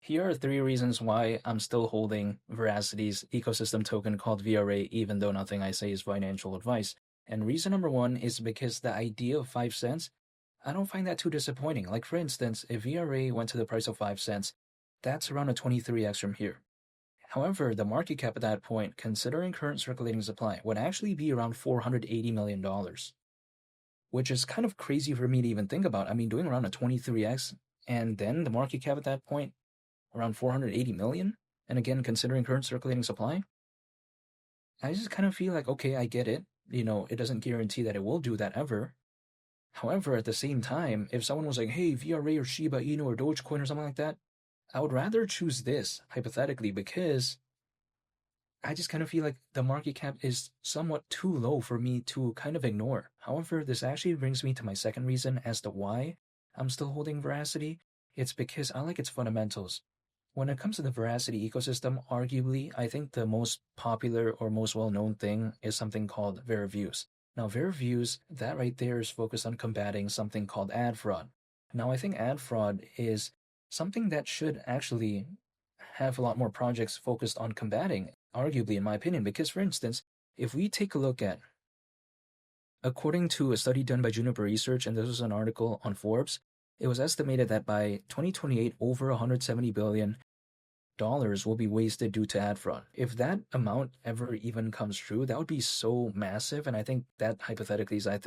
Here are three reasons why I'm still holding Veracity's ecosystem token called VRA, even though nothing I say is financial advice. And reason number one is because the idea of 5 cents, I don't find that too disappointing. Like, for instance, if VRA went to the price of 5 cents, that's around a 23x from here. However, the market cap at that point, considering current circulating supply, would actually be around $480 million, which is kind of crazy for me to even think about. I mean, doing around a 23x, and then the market cap at that point, around 480 million. And again, considering current circulating supply, I just kind of feel like, okay, I get it. It doesn't guarantee that it will do that ever. However, at the same time, if someone was like, hey, VRA or Shiba Inu or Dogecoin or something like that, I would rather choose this, hypothetically, because I just kind of feel like the market cap is somewhat too low for me to kind of ignore. However, this actually brings me to my second reason as to why I'm still holding Veracity. It's because I like its fundamentals. When it comes to the Veracity ecosystem, arguably, I think the most popular or most well-known thing is something called VeraViews. Now, VeraViews, that right there is focused on combating something called ad fraud. Now, I think ad fraud is something that should actually have a lot more projects focused on combating, arguably, in my opinion, because, for instance, if we take a look at, according to a study done by Juniper Research, and this was an article on Forbes, it was estimated that by 2028, over $170 billion will be wasted due to ad fraud. If that amount ever even comes true, that would be so massive, and I think that hypothetically is, a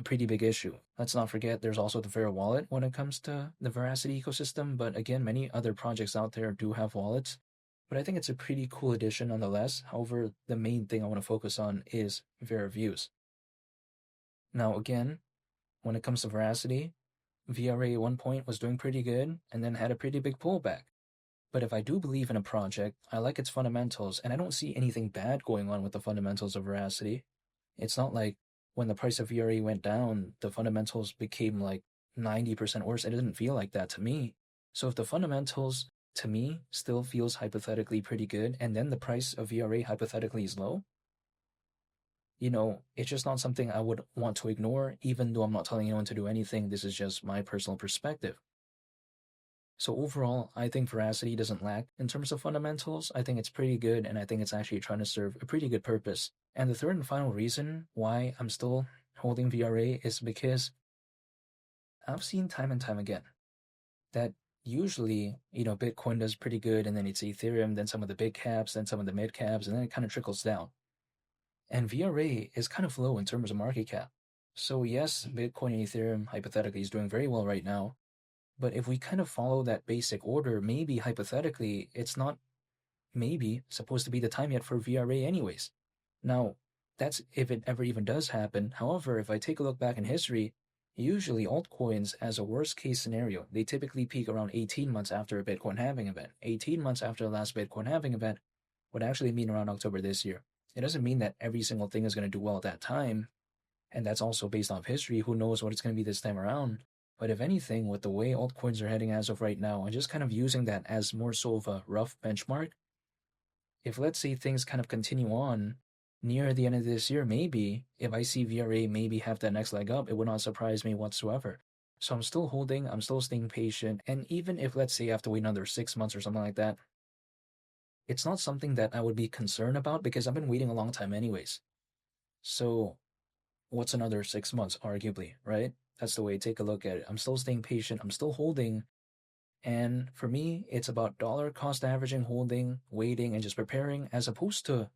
pretty big issue. Let's not forget there's also the Vera wallet when it comes to the Veracity ecosystem, but again, many other projects out there do have wallets. But I think it's a pretty cool addition nonetheless. However, the main thing I want to focus on is VeraViews. Now again, when it comes to Veracity, VRA at one point was doing pretty good and then had a pretty big pullback. But if I do believe in a project, I like its fundamentals, and I don't see anything bad going on with the fundamentals of Veracity. It's not like when the price of VRA went down, the fundamentals became like 90% worse. It doesn't feel like that to me. So if the fundamentals, to me, still feels hypothetically pretty good, and then the price of VRA hypothetically is low, it's just not something I would want to ignore, even though I'm not telling anyone to do anything. This is just my personal perspective. So overall, I think Veracity doesn't lack in terms of fundamentals. I think it's pretty good, and I think it's actually trying to serve a pretty good purpose. And the third and final reason why I'm still holding VRA is because I've seen time and time again that usually, Bitcoin does pretty good, and then it's Ethereum, then some of the big caps, then some of the mid caps, and then it kind of trickles down. And VRA is kind of low in terms of market cap. So yes, Bitcoin and Ethereum hypothetically is doing very well right now. But if we kind of follow that basic order, maybe hypothetically, it's not maybe supposed to be the time yet for VRA anyways. Now, that's if it ever even does happen. However, if I take a look back in history, usually altcoins, as a worst case scenario, they typically peak around 18 months after a Bitcoin halving event. 18 months after the last Bitcoin halving event would actually mean around October this year. It doesn't mean that every single thing is going to do well at that time. And that's also based off history. Who knows what it's going to be this time around? But if anything, with the way altcoins are heading as of right now, and just kind of using that as more so of a rough benchmark, if let's say things kind of continue on near the end of this year, maybe if I see VRA maybe have that next leg up, it would not surprise me whatsoever. So I'm still holding, I'm still staying patient, and even if let's say I have to wait another 6 months or something like that, it's not something that I would be concerned about because I've been waiting a long time anyways. So what's another 6 months, arguably, right? That's the way I take a look at it. I'm still staying patient. I'm still holding. And for me, it's about dollar cost averaging, holding, waiting, and just preparing, as opposed to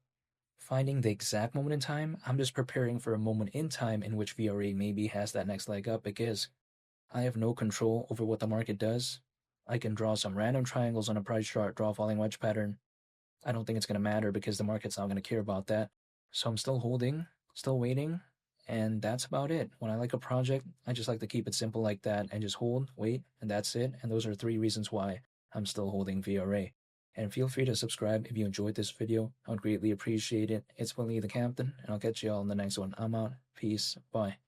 finding the exact moment in time. I'm just preparing for a moment in time in which VRA maybe has that next leg up, because I have no control over what the market does. I can draw some random triangles on a price chart, draw a falling wedge pattern. I don't think it's going to matter because the market's not going to care about that. So I'm still holding, still waiting. And that's about it. When I like a project, I just like to keep it simple like that and just hold, wait, and that's it. And those are 3 reasons why I'm still holding VRA. And feel free to subscribe if you enjoyed this video. I would greatly appreciate it. It's Willie the Captain, and I'll catch you all in the next one. I'm out. Peace. Bye.